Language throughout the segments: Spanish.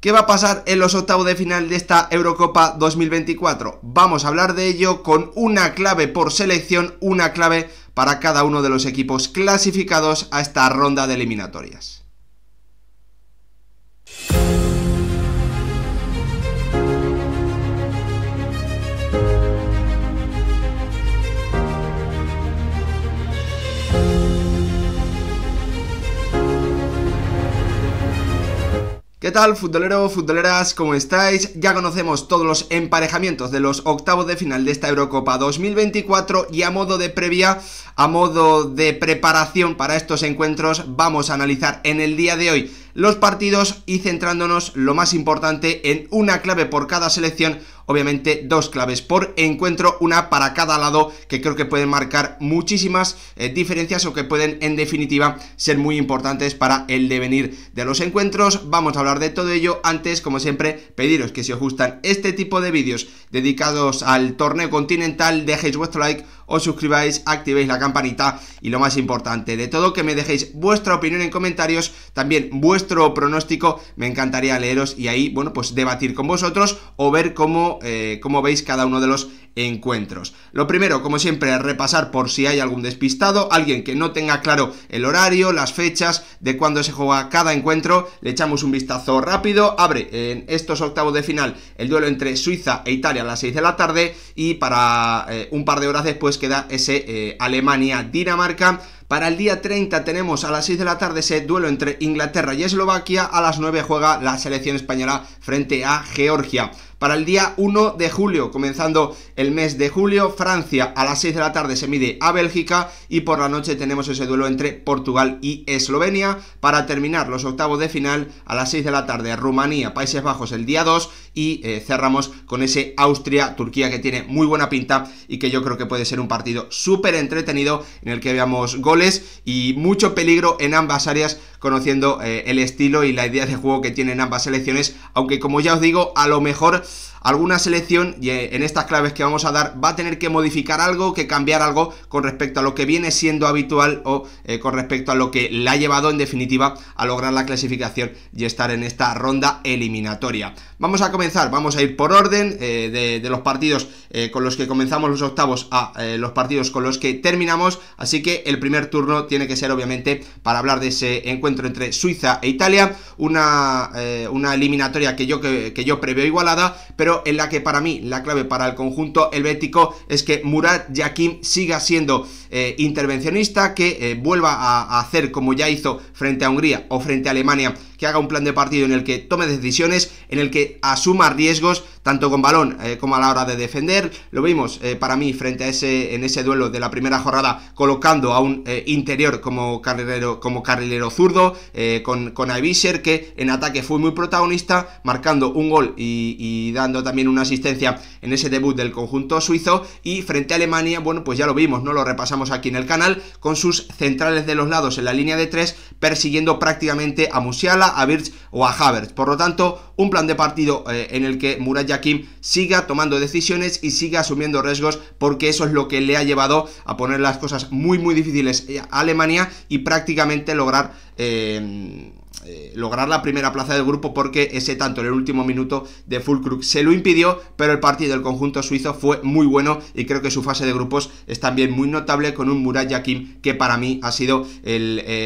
¿Qué va a pasar en los octavos de final de esta Eurocopa 2024? Vamos a hablar de ello con una clave por selección, una clave para cada uno de los equipos clasificados a esta ronda de eliminatorias. ¿Qué tal, futboleros, futboleras? ¿Cómo estáis? Ya conocemos todos los emparejamientos de los octavos de final de esta Eurocopa 2024 y a modo de previa, a modo de preparación para estos encuentros, vamos a analizar en el día de hoy los partidos y centrándonos lo más importante en una clave por cada selección, obviamente dos claves por encuentro, una para cada lado, que creo que pueden marcar muchísimas diferencias o que pueden en definitiva ser muy importantes para el devenir de los encuentros. Vamos a hablar de todo ello. Antes, como siempre, pediros que si os gustan este tipo de vídeos dedicados al torneo continental, dejéis vuestro like, os suscribáis, activéis la campanita y lo más importante de todo, que me dejéis vuestra opinión en comentarios, también vuestro pronóstico, me encantaría leeros y ahí, bueno, pues debatir con vosotros o ver cómo veis cada uno de los encuentros. Lo primero, como siempre, repasar por si hay algún despistado, alguien que no tenga claro el horario, las fechas de cuándo se juega cada encuentro. Le echamos un vistazo rápido. Abre en estos octavos de final el duelo entre Suiza e Italia a las 6 de la tarde y para un par de horas después queda ese Alemania-Dinamarca. Para el día 30 tenemos a las 6 de la tarde ese duelo entre Inglaterra y Eslovaquia. A las 9 juega la selección española frente a Georgia. Para el día 1 de julio, comenzando el mes de julio, Francia a las 6 de la tarde se mide a Bélgica y por la noche tenemos ese duelo entre Portugal y Eslovenia. Para terminar los octavos de final, a las 6 de la tarde Rumanía, Países Bajos el día 2 y cerramos con ese Austria-Turquía que tiene muy buena pinta y que yo creo que puede ser un partido súper entretenido en el que veamos goles y mucho peligro en ambas áreas, conociendo el estilo y la idea de juego que tienen ambas selecciones, aunque como ya os digo, a lo mejor alguna selección en estas claves que vamos a dar va a tener que modificar algo, que cambiar algo con respecto a lo que viene siendo habitual o con respecto a lo que le ha llevado en definitiva a lograr la clasificación y estar en esta ronda eliminatoria. Vamos a comenzar, vamos a ir por orden de los partidos con los que comenzamos los octavos a los partidos con los que terminamos, así que el primer turno tiene que ser obviamente para hablar de ese encuentro entre Suiza e Italia, una eliminatoria que yo preveo igualada, pero en la que para mí la clave para el conjunto helvético es que Murat Yakin siga siendo intervencionista, que vuelva a hacer como ya hizo frente a Hungría o frente a Alemania, que haga un plan de partido en el que tome decisiones, en el que asuma riesgos tanto con balón como a la hora de defender. Lo vimos para mí frente a en ese duelo de la primera jornada, colocando a un interior como carrilero zurdo, con Aebischer, que en ataque fue muy protagonista, marcando un gol y dando también una asistencia en ese debut del conjunto suizo. Y frente a Alemania, bueno, pues ya lo vimos, no lo repasamos aquí en el canal, con sus centrales de los lados en la línea de 3, persiguiendo prácticamente a Musiala, a Wirtz o a Havertz. Por lo tanto, un plan de partido en el que Murat Yakin siga tomando decisiones y siga asumiendo riesgos, porque eso es lo que le ha llevado a poner las cosas muy muy difíciles a Alemania y prácticamente lograr la primera plaza del grupo, porque ese tanto en el último minuto de Füllkrug se lo impidió, pero el partido del conjunto suizo fue muy bueno y creo que su fase de grupos es también muy notable, con un Murat Yakin que para mí ha sido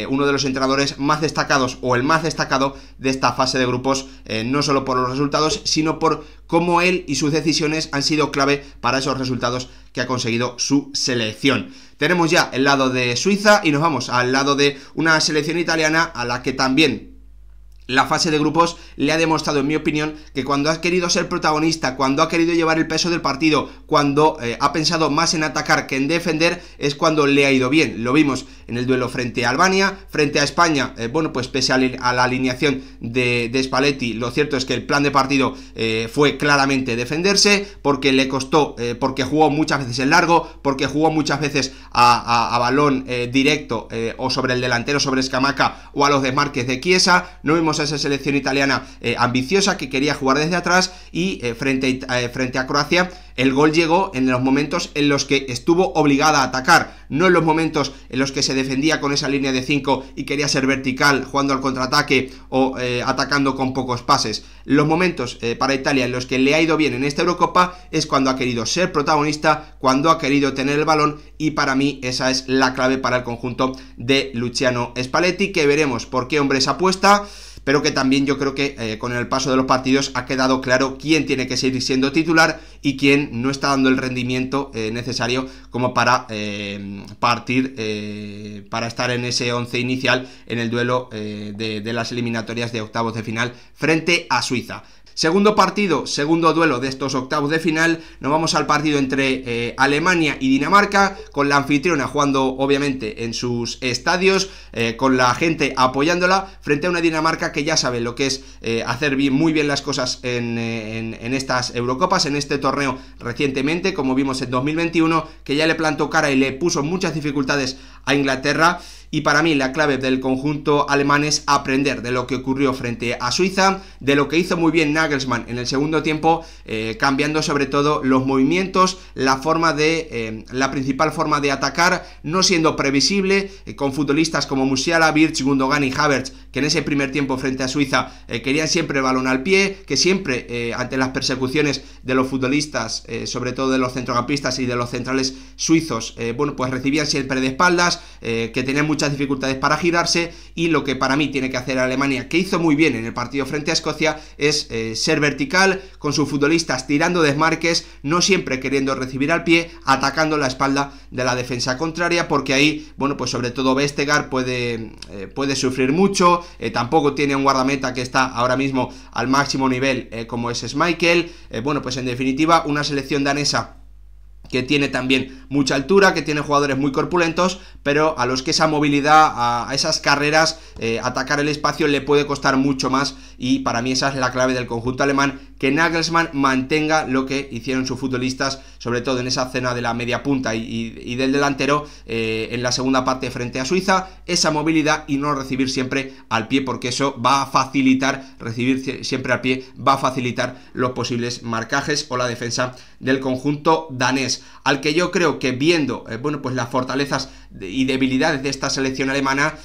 uno de los entrenadores más destacados o el más destacado de esta fase de grupos, no solo por los resultados, sino por cómo él y sus decisiones han sido clave para esos resultados que ha conseguido su selección. Tenemos ya el lado de Suiza y nos vamos al lado de una selección italiana a la que también la fase de grupos le ha demostrado, en mi opinión, que cuando ha querido ser protagonista, cuando ha querido llevar el peso del partido, cuando ha pensado más en atacar que en defender, es cuando le ha ido bien. Lo vimos en el duelo frente a Albania, frente a España, bueno, pues pese a la alineación de Spalletti, lo cierto es que el plan de partido fue claramente defenderse, porque le costó, porque jugó muchas veces en largo, porque jugó muchas veces a balón directo o sobre el delantero, sobre Scamacca, o a los desmarques de Chiesa. No vimos vimos a esa selección italiana ambiciosa, que quería jugar desde atrás, y frente a Croacia el gol llegó en los momentos en los que estuvo obligada a atacar, no en los momentos en los que se defendía con esa línea de 5 y quería ser vertical jugando al contraataque o atacando con pocos pases. Los momentos para Italia en los que le ha ido bien en esta Eurocopa es cuando ha querido ser protagonista, cuando ha querido tener el balón, y para mí esa es la clave para el conjunto de Luciano Spalletti, que veremos por qué hombres apuesta, pero que también yo creo que con el paso de los partidos ha quedado claro quién tiene que seguir siendo titular y quién no está dando el rendimiento necesario como para partir, para estar en ese 11 inicial en el duelo de las eliminatorias de octavos de final frente a Suiza. Segundo partido, segundo duelo de estos octavos de final, nos vamos al partido entre Alemania y Dinamarca, con la anfitriona jugando obviamente en sus estadios, con la gente apoyándola, frente a una Dinamarca que ya sabe lo que es hacer muy bien las cosas en estas Eurocopas, en este torneo recientemente, como vimos en 2021, que ya le plantó cara y le puso muchas dificultades a Inglaterra. Y para mí la clave del conjunto alemán es aprender de lo que ocurrió frente a Suiza, de lo que hizo muy bien Nagelsmann en el segundo tiempo, cambiando sobre todo los movimientos, la principal forma de atacar, no siendo previsible, con futbolistas como Musiala, Wirtz, Gundogan y Havertz, que en ese primer tiempo frente a Suiza querían siempre el balón al pie, que siempre ante las persecuciones de los futbolistas, sobre todo de los centrocampistas y de los centrales suizos, pues recibían siempre de espaldas, que tenían muchas dificultades para girarse, y lo que para mí tiene que hacer Alemania, que hizo muy bien en el partido frente a Escocia, es ser vertical, con sus futbolistas tirando desmarques, no siempre queriendo recibir al pie, atacando la espalda de la defensa contraria, porque ahí, pues sobre todo Vestergaard puede sufrir mucho, tampoco tiene un guardameta que está ahora mismo al máximo nivel como es Schmeichel, pues en definitiva una selección danesa que tiene también mucha altura, que tiene jugadores muy corpulentos, pero a los que esa movilidad, a esas carreras, atacar el espacio le puede costar mucho más, y para mí esa es la clave del conjunto alemán, que Nagelsmann mantenga lo que hicieron sus futbolistas, sobre todo en esa zona de la media punta y del delantero, en la segunda parte frente a Suiza, esa movilidad y no recibir siempre al pie, porque eso va a facilitar, recibir siempre al pie va a facilitar los posibles marcajes o la defensa del conjunto danés, al que yo creo que viendo pues las fortalezas y debilidades de esta selección alemana,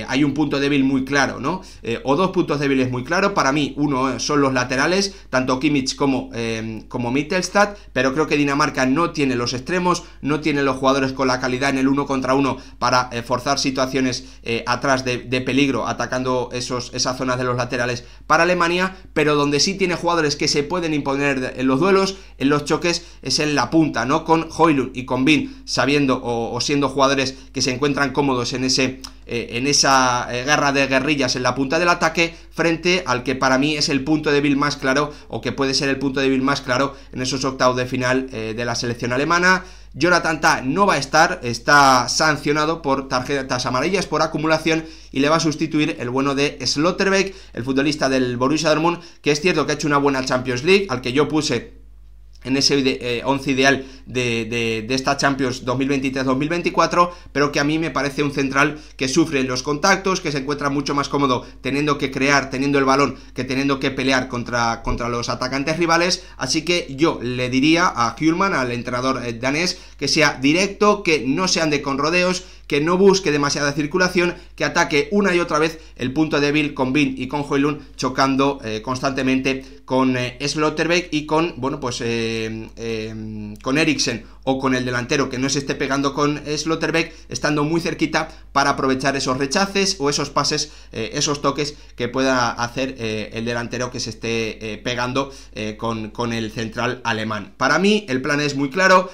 hay un punto débil muy claro, ¿no? O dos puntos débiles muy claros. Para mí, uno son los laterales, tanto Kimmich como Mittelstadt, pero creo que Dinamarca no tiene los extremos, no tiene los jugadores con la calidad en el 1 contra 1 para forzar situaciones atrás de peligro, atacando esas zonas de los laterales para Alemania, pero donde sí tiene jugadores que se pueden imponer en los duelos, en los choques, es en la punta, ¿no? Con Højlund y con Bin, sabiendo o siendo jugadores que se encuentran cómodos en esa guerra de guerrillas en la punta del ataque, frente al que para mí es el punto débil más claro, o que puede ser el punto débil más claro en esos octavos de final de la selección alemana. Jonathan Tah no va a estar, está sancionado por tarjetas amarillas por acumulación, y le va a sustituir el bueno de Schlotterbeck, el futbolista del Borussia Dortmund, que es cierto que ha hecho una buena Champions League, al que yo puse en ese 11 ideal de esta Champions 2023-2024, pero que a mí me parece un central que sufre los contactos, que se encuentra mucho más cómodo teniendo que crear, teniendo el balón, que teniendo que pelear contra los atacantes rivales. Así que yo le diría a Hjulmand, al entrenador danés, que sea directo, que no se ande con rodeos, que no busque demasiada circulación, que ataque una y otra vez el punto débil con Bin y con Højlund, chocando constantemente con Schlotterbeck y con, con Eriksen, o con el delantero que no se esté pegando con Schlotterbeck, estando muy cerquita para aprovechar esos rechaces o esos pases, esos toques que pueda hacer el delantero que se esté pegando con el central alemán. Para mí el plan es muy claro.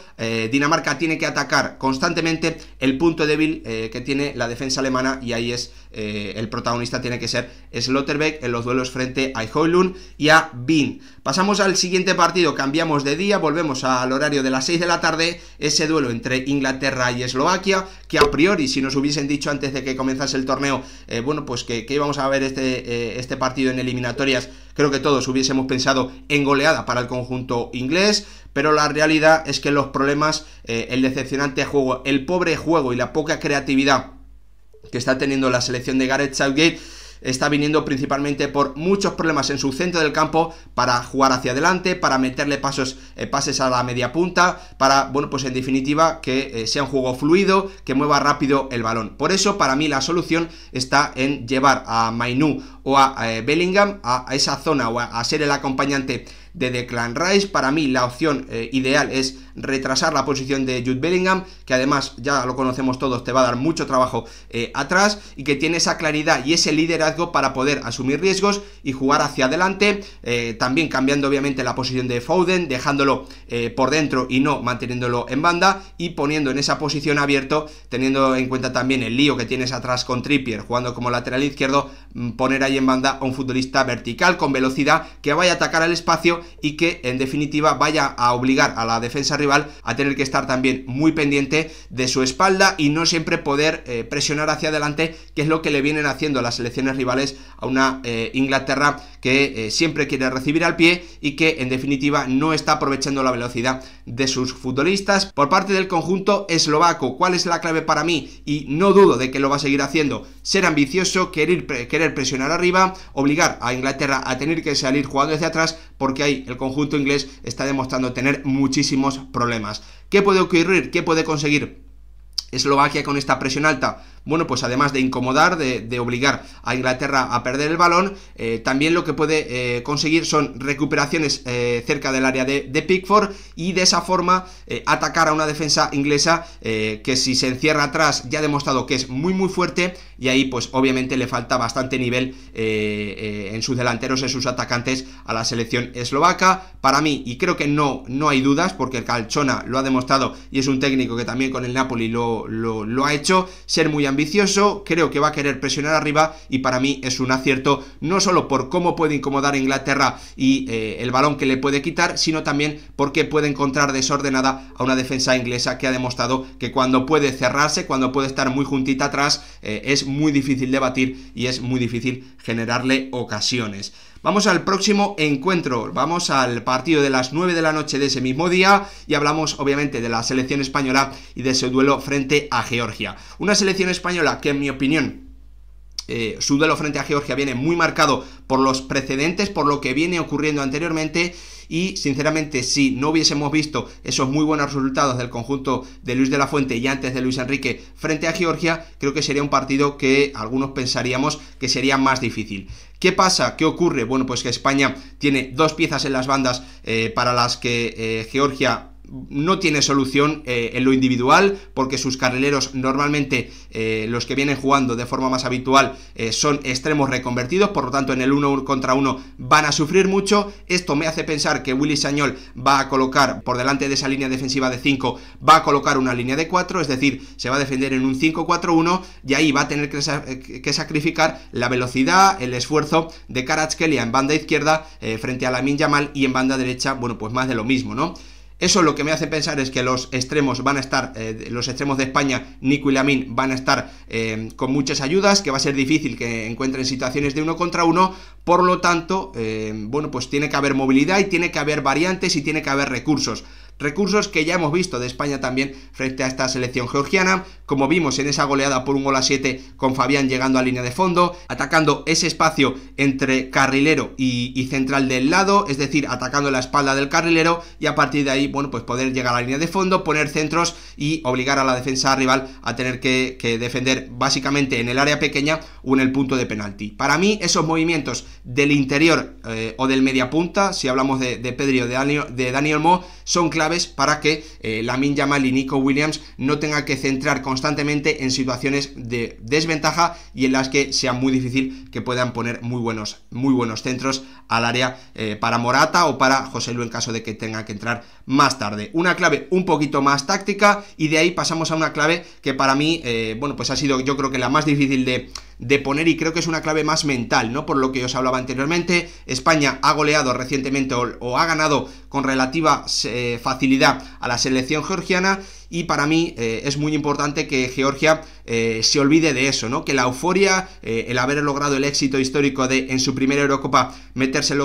Dinamarca tiene que atacar constantemente el punto débil que tiene la defensa alemana, y ahí es el protagonista tiene que ser Schlotterbeck en los duelos frente a Højlund y a Bin. Pasamos al siguiente partido, cambiamos de día, volvemos al horario de las 6 de la tarde, ese duelo entre Inglaterra y Eslovaquia, que a priori, si nos hubiesen dicho antes de que comenzase el torneo, que íbamos a ver este partido en eliminatorias, creo que todos hubiésemos pensado en goleada para el conjunto inglés, pero la realidad es que los problemas, el decepcionante juego, el pobre juego y la poca creatividad que está teniendo la selección de Gareth Southgate, está viniendo principalmente por muchos problemas en su centro del campo para jugar hacia adelante, para meterle pases a la media punta, para, bueno, pues en definitiva que sea un juego fluido, que mueva rápido el balón. Por eso para mí la solución está en llevar a Mainoo o a Bellingham a esa zona o a ser el acompañante de Declan Rice. Para mí la opción ideal es retrasar la posición de Jude Bellingham, que además ya lo conocemos todos, te va a dar mucho trabajo atrás, y que tiene esa claridad y ese liderazgo para poder asumir riesgos y jugar hacia adelante, también cambiando obviamente la posición de Foden, dejándolo por dentro y no manteniéndolo en banda, y poniendo en esa posición abierto, teniendo en cuenta también el lío que tienes atrás con Trippier jugando como lateral izquierdo, poner ahí en banda a un futbolista vertical con velocidad que vaya a atacar al espacio y que en definitiva vaya a obligar a la defensa rival a tener que estar también muy pendiente de su espalda y no siempre poder presionar hacia adelante, que es lo que le vienen haciendo las selecciones rivales a una Inglaterra que siempre quiere recibir al pie y que en definitiva no está aprovechando la velocidad de sus futbolistas. Por parte del conjunto eslovaco, ¿cuál es la clave para mí? Y no dudo de que lo va a seguir haciendo: ser ambicioso, querer presionar arriba, obligar a Inglaterra a tener que salir jugando hacia atrás, porque ahí el conjunto inglés está demostrando tener muchísimos problemas. ¿Qué puede ocurrir? ¿Qué puede conseguir Eslovaquia con esta presión alta? Bueno, pues además de incomodar, de obligar a Inglaterra a perder el balón, también lo que puede conseguir son recuperaciones cerca del área de Pickford, y de esa forma atacar a una defensa inglesa que, si se encierra atrás, ya ha demostrado que es muy fuerte, y ahí pues obviamente le falta bastante nivel en sus delanteros, en sus atacantes, a la selección eslovaca. Para mí, y creo que no hay dudas, porque el Calchona lo ha demostrado y es un técnico que también con el Napoli lo ha hecho, ser muy ambicioso, creo que va a querer presionar arriba, y para mí es un acierto, no solo por cómo puede incomodar a Inglaterra y el balón que le puede quitar, sino también porque puede encontrar desordenada a una defensa inglesa que ha demostrado que cuando puede cerrarse, cuando puede estar muy juntita atrás, es muy difícil de batir y es muy difícil generarle ocasiones. Vamos al próximo encuentro, vamos al partido de las 9 de la noche de ese mismo día, y hablamos obviamente de la selección española y de su duelo frente a Georgia. Una selección española que, en mi opinión, su duelo frente a Georgia viene muy marcado por los precedentes, por lo que viene ocurriendo anteriormente, y sinceramente, si no hubiésemos visto esos muy buenos resultados del conjunto de Luis de la Fuente y antes de Luis Enrique frente a Georgia, creo que sería un partido que algunos pensaríamos que sería más difícil. ¿Qué pasa? ¿Qué ocurre? Bueno, pues que España tiene dos piezas en las bandas para las que Georgia no tiene solución en lo individual, porque sus carrileros normalmente, los que vienen jugando de forma más habitual, son extremos reconvertidos, por lo tanto en el 1 contra 1 van a sufrir mucho. Esto me hace pensar que Willy Sagnol va a colocar por delante de esa línea defensiva de 5, va a colocar una línea de 4, es decir, se va a defender en un 5-4-1, y ahí va a tener que sacrificar la velocidad, el esfuerzo de Kvaratskhelia en banda izquierda frente a Lamine Yamal, y en banda derecha, bueno, pues más de lo mismo, ¿no? Eso lo que me hace pensar es que los extremos van a estar, los extremos de España, Nico y Lamine, van a estar con muchas ayudas, que va a ser difícil que encuentren situaciones de 1 contra 1, por lo tanto, bueno, pues tiene que haber movilidad y tiene que haber variantes y tiene que haber recursos. Recursos que ya hemos visto de España también frente a esta selección georgiana, como vimos en esa goleada por 1-7 con Fabián llegando a línea de fondo, atacando ese espacio entre carrilero y central del lado, es decir, atacando la espalda del carrilero, y a partir de ahí, bueno, pues poder llegar a la línea de fondo, poner centros y obligar a la defensa rival a tener que defender básicamente en el área pequeña o en el punto de penalti. Para mí, esos movimientos del interior o del mediapunta, si hablamos de Pedri o de Dani Olmo, son claves para que Lamine Yamal y Nico Williams no tengan que centrar constantemente en situaciones de desventaja y en las que sea muy difícil que puedan poner muy buenos centros al área para Morata o para Joselu en caso de que tenga que entrar más tarde. Una clave un poquito más táctica, y de ahí pasamos a una clave que para mí, bueno, pues ha sido, yo creo que la más difícil de poner, y creo que es una clave más mental, ¿no? Por lo que os hablaba anteriormente, España ha goleado recientemente o ha ganado con relativa facilidad a la selección georgiana, y para mí es muy importante que Georgia se olvide de eso, ¿no? Que la euforia, el haber logrado el éxito histórico de en su primera Eurocopa meterse en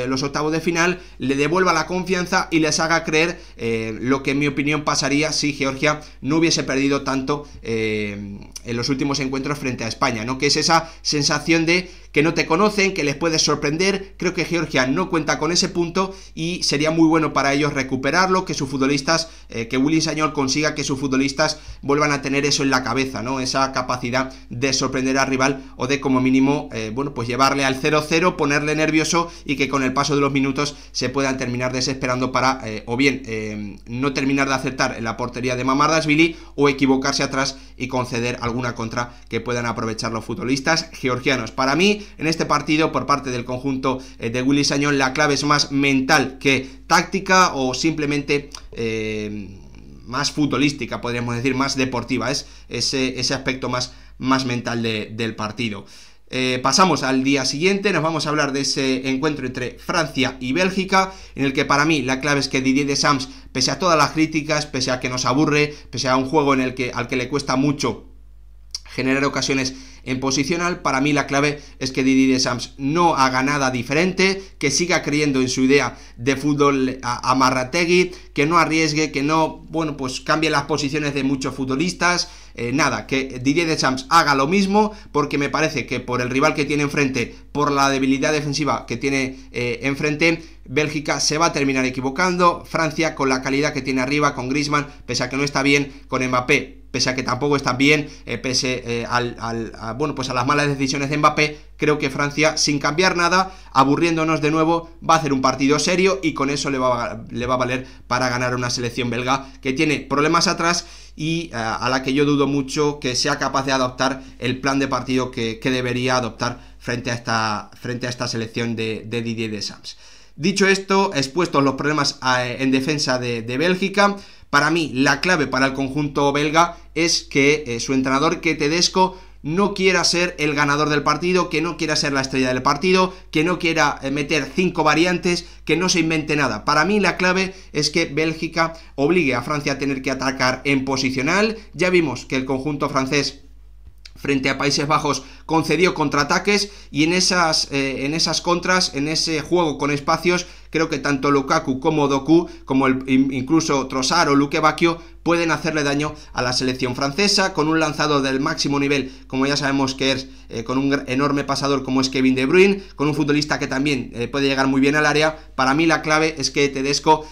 los octavos de final, le devuelva la confianza y les haga creer lo que en mi opinión pasaría si Georgia no hubiese perdido tanto en los últimos encuentros frente a España, ¿no? Que es esa sensación de que no te conocen, que les puedes sorprender. Creo que Georgia no cuenta con ese punto y sería muy bueno para ellos recuperarlo, que sus futbolistas, que Willy Sagnol consiga que sus futbolistas vuelvan a tener eso en la cabeza, ¿no? Esa capacidad de sorprender al rival o de como mínimo, bueno, pues llevarle al 0-0, ponerle nervioso y que con el paso de los minutos se puedan terminar desesperando para, o bien, no terminar de acertar en la portería de Mamardashvili o equivocarse atrás y conceder alguna contra que puedan aprovechar los futbolistas georgianos. Para mí, en este partido, por parte del conjunto de Willy Sagnol, la clave es más mental que táctica o simplemente más futbolística, podríamos decir, más deportiva. Es ese aspecto más mental del partido. Pasamos al día siguiente, nos vamos a hablar de ese encuentro entre Francia y Bélgica, en el que para mí la clave es que Didier Deschamps, pese a todas las críticas, pese a que nos aburre, pese a un juego al que le cuesta mucho generar ocasiones en posicional, para mí la clave es que Didier Deschamps no haga nada diferente, que siga creyendo en su idea de fútbol amarrategui, que no arriesgue, que no, bueno, pues cambie las posiciones de muchos futbolistas, nada, que Didier Deschamps haga lo mismo, porque me parece que por el rival que tiene enfrente, por la debilidad defensiva que tiene enfrente, Bélgica se va a terminar equivocando. Francia, con la calidad que tiene arriba, con Griezmann, pese a que no está bien, con Mbappé, pese a que tampoco está bien, pese bueno, pues a las malas decisiones de Mbappé, creo que Francia, sin cambiar nada, aburriéndonos de nuevo, va a hacer un partido serio y con eso le va a valer para ganar una selección belga que tiene problemas atrás y a la que yo dudo mucho que sea capaz de adoptar el plan de partido que debería adoptar frente a esta selección de Didier Deschamps. Dicho esto, expuestos los problemas en defensa de Bélgica, para mí la clave para el conjunto belga es que su entrenador, que Tedesco, no quiera ser el ganador del partido, que no quiera ser la estrella del partido, que no quiera meter 5 variantes, que no se invente nada. Para mí la clave es que Bélgica obligue a Francia a tener que atacar en posicional. Ya vimos que el conjunto francés frente a Países Bajos concedió contraataques y en esas contras, en ese juego con espacios, creo que tanto Lukaku como Doku, como incluso Trossard o Luque Bacchio, pueden hacerle daño a la selección francesa, con un lanzador del máximo nivel, como ya sabemos que es, con un enorme pasador como es Kevin De Bruyne, con un futbolista que también puede llegar muy bien al área. Para mí la clave es que Tedesco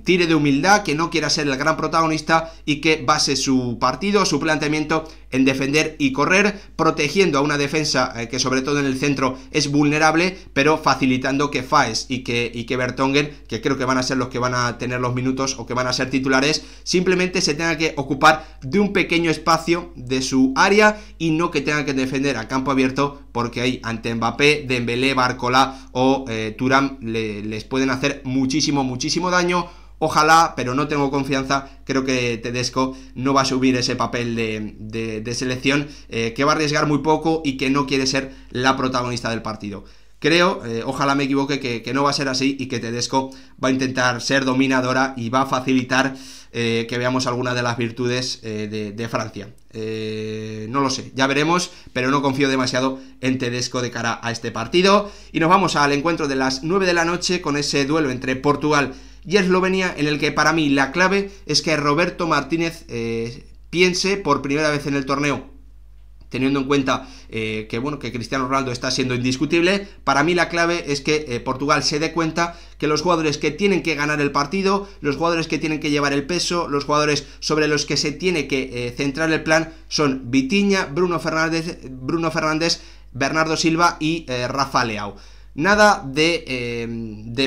tire de humildad, que no quiera ser el gran protagonista y que base su partido, su planteamiento en defender y correr, protegiendo a una defensa que sobre todo en el centro es vulnerable, pero facilitando que Faes y que Vertonghen, que creo que van a ser los que van a tener los minutos o que van a ser titulares, simplemente se tenga que ocupar de un pequeño espacio de su área y no que tengan que defender a campo abierto, porque ahí ante Mbappé, Dembélé, Barcola o Thuram les pueden hacer muchísimo daño. Ojalá, pero no tengo confianza. Creo que Tedesco no va a asumir ese papel de selección, que va a arriesgar muy poco y que no quiere ser la protagonista del partido. Creo, ojalá me equivoque, que no va a ser así y que Tedesco va a intentar ser dominadora y va a facilitar que veamos algunas de las virtudes de Francia. No lo sé, ya veremos, pero no confío demasiado en Tedesco de cara a este partido. Y nos vamos al encuentro de las 9 de la noche con ese duelo entre Portugal y Eslovenia, en el que para mí la clave es que Roberto Martínez piense por primera vez en el torneo, teniendo en cuenta que Cristiano Ronaldo está siendo indiscutible. Para mí la clave es que Portugal se dé cuenta que los jugadores que tienen que ganar el partido, los jugadores que tienen que llevar el peso, los jugadores sobre los que se tiene que centrar el plan son Vitinha, Bruno Fernández, Bernardo Silva y Rafa Leao. Nada de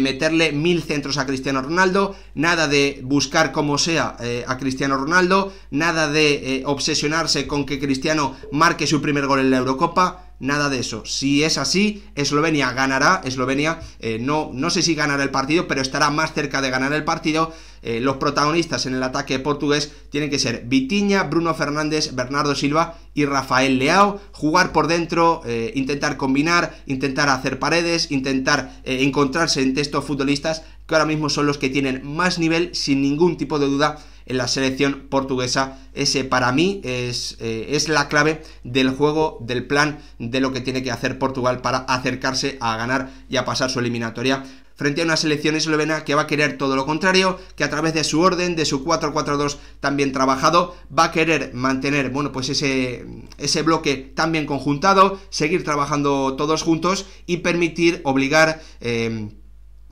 meterle 1000 centros a Cristiano Ronaldo, nada de buscar como sea a Cristiano Ronaldo, nada de obsesionarse con que Cristiano marque su primer gol en la Eurocopa. Nada de eso. Si es así, Eslovenia ganará. Eslovenia no sé si ganará el partido, pero estará más cerca de ganar el partido. Los protagonistas en el ataque portugués tienen que ser Vitinha, Bruno Fernández, Bernardo Silva y Rafael Leao. Jugar por dentro, intentar combinar, intentar hacer paredes, intentar encontrarse entre estos futbolistas que ahora mismo son los que tienen más nivel, sin ningún tipo de duda, en la selección portuguesa. Ese para mí es la clave del juego, del plan, de lo que tiene que hacer Portugal para acercarse a ganar y a pasar su eliminatoria frente a una selección eslovena que va a querer todo lo contrario, que a través de su orden, de su 4-4-2 tan bien trabajado, va a querer mantener, bueno, pues ese bloque tan bien conjuntado, seguir trabajando todos juntos y permitir, obligar,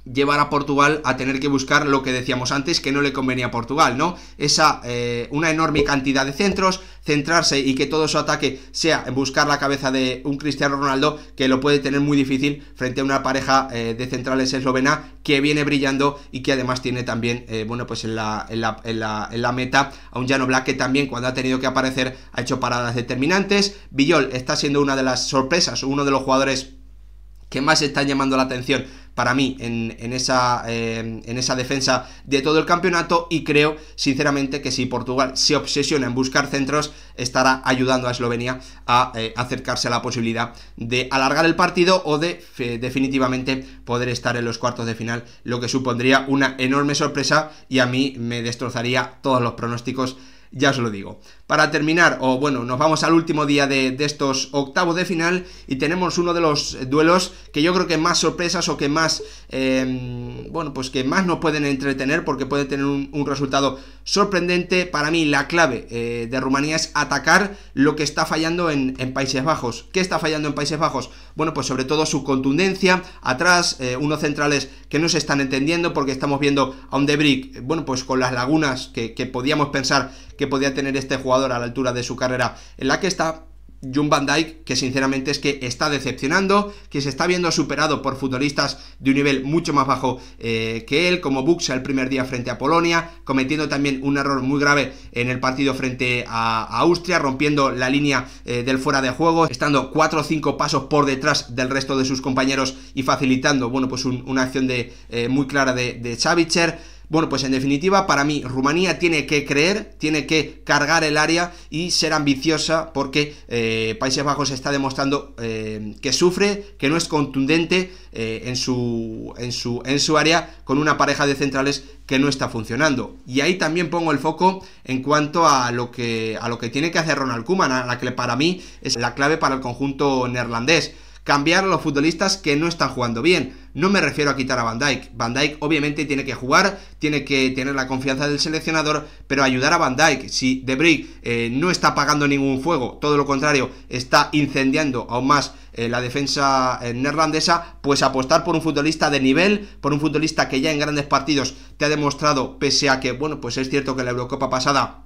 llevar a Portugal a tener que buscar lo que decíamos antes que no le convenía a Portugal, ¿no? Una enorme cantidad de centros, centrarse y que todo su ataque sea en buscar la cabeza de un Cristiano Ronaldo, que lo puede tener muy difícil frente a una pareja de centrales eslovena que viene brillando y que además tiene también, bueno, pues en la meta a un Jan Oblak, que también cuando ha tenido que aparecer ha hecho paradas determinantes. Villol está siendo una de las sorpresas, uno de los jugadores que más están llamando la atención para mí en esa defensa de todo el campeonato, y creo sinceramente que si Portugal se obsesiona en buscar centros estará ayudando a Eslovenia a acercarse a la posibilidad de alargar el partido o de definitivamente poder estar en los cuartos de final, lo que supondría una enorme sorpresa y a mí me destrozaría todos los pronósticos, ya os lo digo. Para terminar, nos vamos al último día de estos octavos de final y tenemos uno de los duelos que yo creo que más sorpresas o que más, que más nos pueden entretener, porque puede tener un resultado sorprendente. Para mí la clave de Rumanía es atacar lo que está fallando en Países Bajos. ¿Qué está fallando en Países Bajos? Bueno, pues sobre todo su contundencia atrás, unos centrales que no se están entendiendo, porque estamos viendo a un De Vrij, pues con las lagunas que podíamos pensar que podía tener este jugador a la altura de su carrera en la que está. John Van Dijk, que sinceramente es que está decepcionando, que se está viendo superado por futbolistas de un nivel mucho más bajo que él, como Buxa el primer día frente a Polonia, cometiendo también un error muy grave en el partido frente a Austria, rompiendo la línea del fuera de juego, estando 4 o 5 pasos por detrás del resto de sus compañeros y facilitando, una acción muy clara de Savitzer. Pues en definitiva, para mí Rumanía tiene que creer, tiene que cargar el área y ser ambiciosa, porque Países Bajos está demostrando que sufre, que no es contundente en su área, con una pareja de centrales que no está funcionando. Y ahí también pongo el foco en cuanto a lo que tiene que hacer Ronald Koeman, a la que para mí es la clave para el conjunto neerlandés. Cambiar a los futbolistas que no están jugando bien. No me refiero a quitar a Van Dijk. Van Dijk obviamente tiene que jugar, tiene que tener la confianza del seleccionador, pero ayudar a Van Dijk. Si De Vrij no está apagando ningún fuego, todo lo contrario, está incendiando aún más la defensa neerlandesa, pues apostar por un futbolista de nivel, por un futbolista que ya en grandes partidos te ha demostrado, pese a que, pues es cierto que en la Eurocopa pasada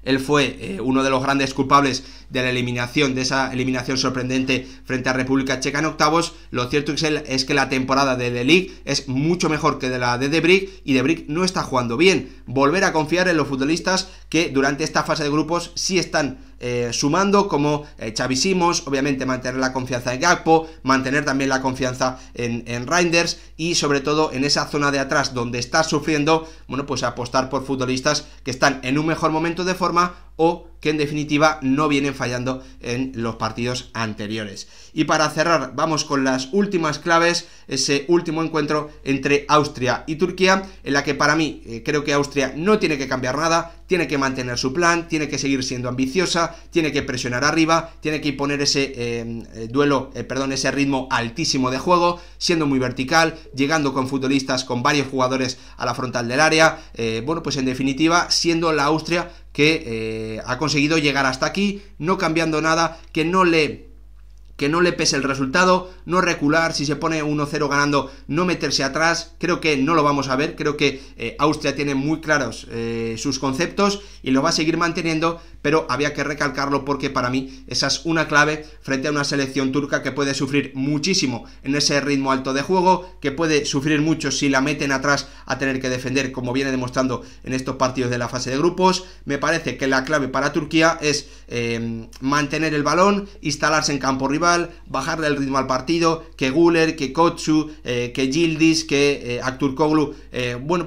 él fue uno de los grandes culpables de la eliminación, de esa eliminación sorprendente frente a República Checa en octavos. Lo cierto es que la temporada de The League es mucho mejor que de la de Vrij, y De Vrij no está jugando bien. Volver a confiar en los futbolistas que durante esta fase de grupos sí están sumando, como Xavi Simons, obviamente mantener la confianza en Gakpo, mantener también la confianza en Reinders, y sobre todo en esa zona de atrás donde está sufriendo, pues apostar por futbolistas que están en un mejor momento de forma o que en definitiva no vienen fallando en los partidos anteriores. Y para cerrar, vamos con las últimas claves, ese último encuentro entre Austria y Turquía, en la que para mí creo que Austria no tiene que cambiar nada, tiene que mantener su plan, tiene que seguir siendo ambiciosa, tiene que presionar arriba, tiene que imponer ese ese ritmo altísimo de juego, siendo muy vertical, llegando con futbolistas, con varios jugadores a la frontal del área, pues en definitiva siendo la Austria que ha conseguido llegar hasta aquí, no cambiando nada, que no le pese el resultado, no recular, si se pone 1-0 ganando, no meterse atrás. Creo que no lo vamos a ver, creo que Austria tiene muy claros sus conceptos y lo va a seguir manteniendo, pero había que recalcarlo porque para mí esa es una clave frente a una selección turca que puede sufrir muchísimo en ese ritmo alto de juego, que puede sufrir mucho si la meten atrás a tener que defender, como viene demostrando en estos partidos de la fase de grupos. Me parece que la clave para Turquía es mantener el balón, instalarse en campo rival, bajarle el ritmo al partido, que Güler, que Kotsu, que Yildiz, que Aktürkoğlu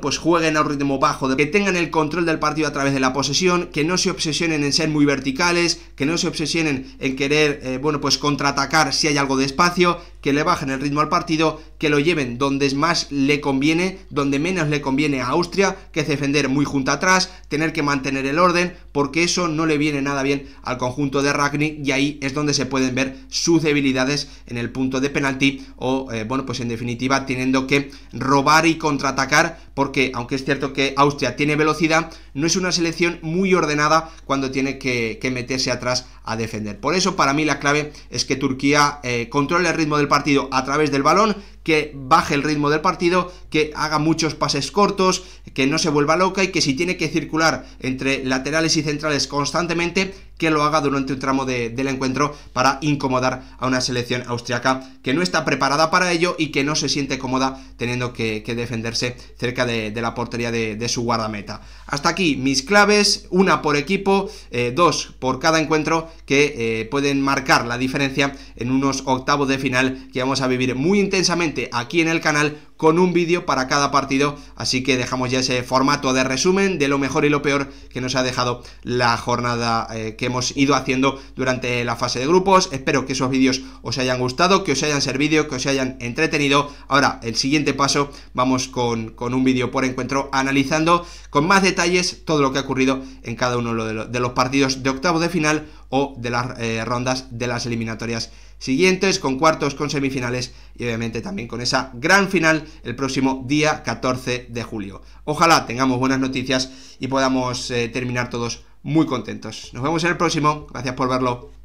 pues jueguen a un ritmo bajo, que tengan el control del partido a través de la posesión, que no se obsesionen en ser muy verticales, que no se obsesionen en querer, bueno, pues contraatacar si hay algo de espacio, que le bajen el ritmo al partido, que lo lleven donde más le conviene, donde menos le conviene a Austria, que es defender muy junto atrás, tener que mantener el orden, porque eso no le viene nada bien al conjunto de Rangnick, y ahí es donde se pueden ver sus debilidades en el punto de penalti o, bueno, pues en definitiva teniendo que robar y contraatacar, porque aunque es cierto que Austria tiene velocidad, no es una selección muy ordenada cuando tiene que meterse atrás a defender. Por eso para mí la clave es que Turquía controle el ritmo del partido a través del balón, que baje el ritmo del partido, que haga muchos pases cortos, que no se vuelva loca, y que si tiene que circular entre laterales y centrales constantemente, que lo haga durante un tramo del encuentro para incomodar a una selección austriaca que no está preparada para ello y que no se siente cómoda teniendo que defenderse cerca de la portería de su guardameta. Hasta aquí mis claves, una por equipo, dos por cada encuentro, que pueden marcar la diferencia en unos octavos de final que vamos a vivir muy intensamente aquí en el canal, con un vídeo para cada partido, así que dejamos ya ese formato de resumen de lo mejor y lo peor que nos ha dejado la jornada que hemos ido haciendo durante la fase de grupos. Espero que esos vídeos os hayan gustado, que os hayan servido, que os hayan entretenido. Ahora, el siguiente paso, vamos con un vídeo por encuentro, analizando con más detalles todo lo que ha ocurrido en cada uno de los partidos de octavos de final o de las rondas de las eliminatorias siguientes, con cuartos, con semifinales y obviamente también con esa gran final el próximo día 14 de julio. Ojalá tengamos buenas noticias y podamos terminar todos muy contentos. Nos vemos en el próximo, gracias por verlo.